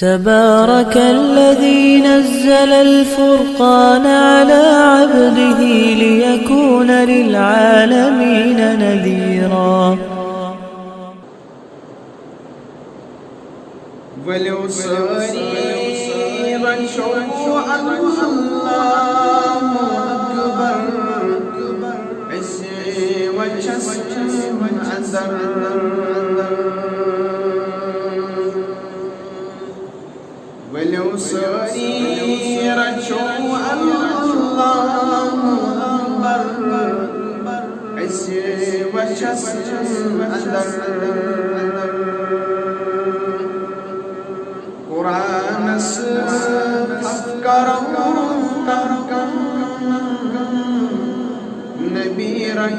تبارك الذي نزل الفرقان على عبده ليكون للعالمين نذيرا ولو ساري رجعوا الله أكبر عزي وجسم عذر ولو ساري رجعوا الله أكبر عزي وجسم عذر قرآن أفكارهم نبيرة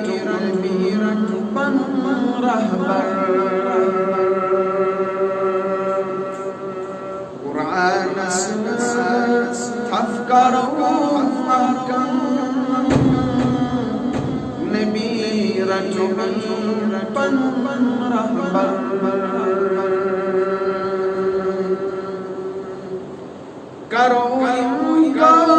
بن رهبر قرآن أفكارهم نبيرة بن رهبر करो इनकार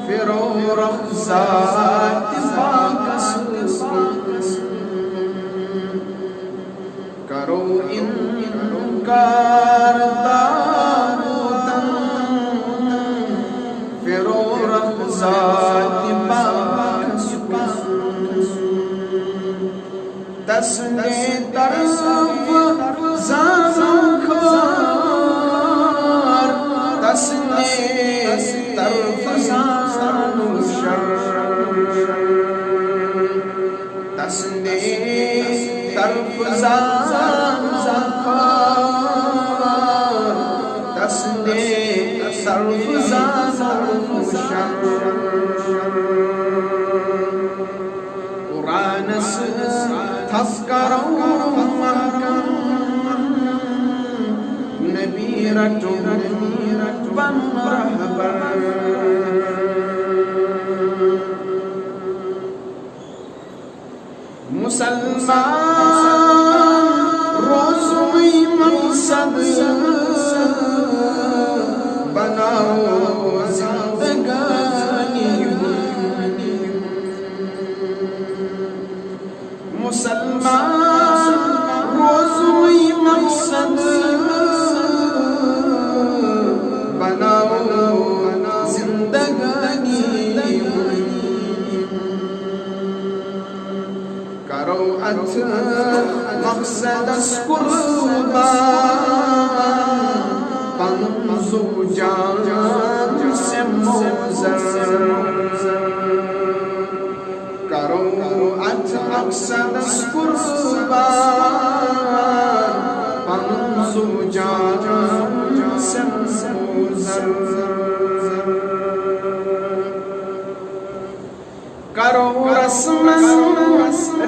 फिरो रफ़्ज़ात बाकस करो इनकार फिरो रफ़्ज़ात बाकस तस्ने तरफ ज़ाख़ार तस्ने तरफ ज़ानुशर तस्ने तरफ ज़ाख़ार तस्ने तरफ ज़ानुशर कुरान से तफ़क्करों नबीरत बन रहबर मुसलमान रोज़ों मकसद बनाओ ज़िंदगानी मुसलमान रोज़ों मकसद जिंदगानी करो मकसद कुर्बान जान से मोज़र करो मकसद कुर्बान जान से मोज़र करो रस्म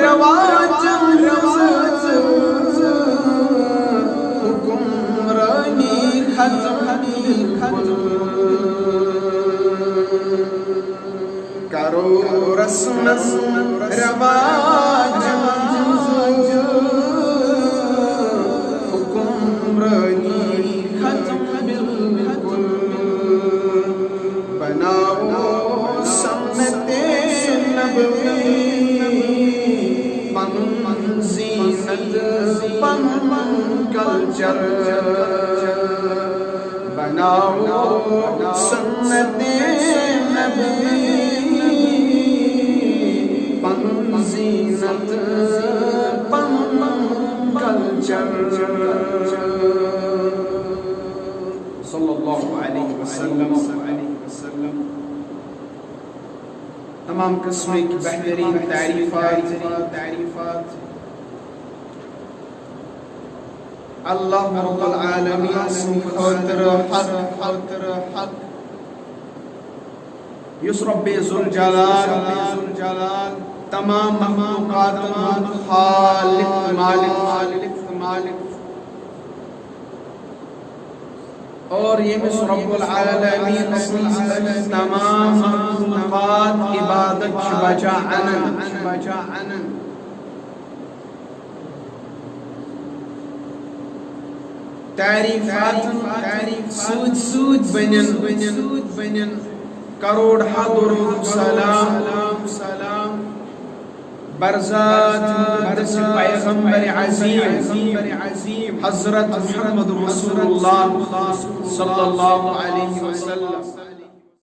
रवाज हुक्मरानी खत्म करो रस्म रवाज हुक्मरानी खत्म बिल्कुल बनाओ सन्नते कल्चर बनाओ सन्नते नबी पन ज़ीनत पन कल्चर सल्लल्लाहु अलैहि वसल्लम तमाम किस्म की बेहतरीन तारीफ़ात अल्लाह रब्बुल आलमीन खातिर हक युस रब्बे ज़ुल जलाल तमाम मखलूक़ात खालिक मालिक और ये रब्बुल आलमीन तमाम मखलूक़ात इबादत बजा अनन तारीफात सूद बनिन करोड़ हा दुरूद सलाम बरज़ात मुक़द्दस पैगंबर अज़ीम हज़रत मुहम्मद रसूलुल्लाह सल्लल्लाहु अलैहि वसल्लम।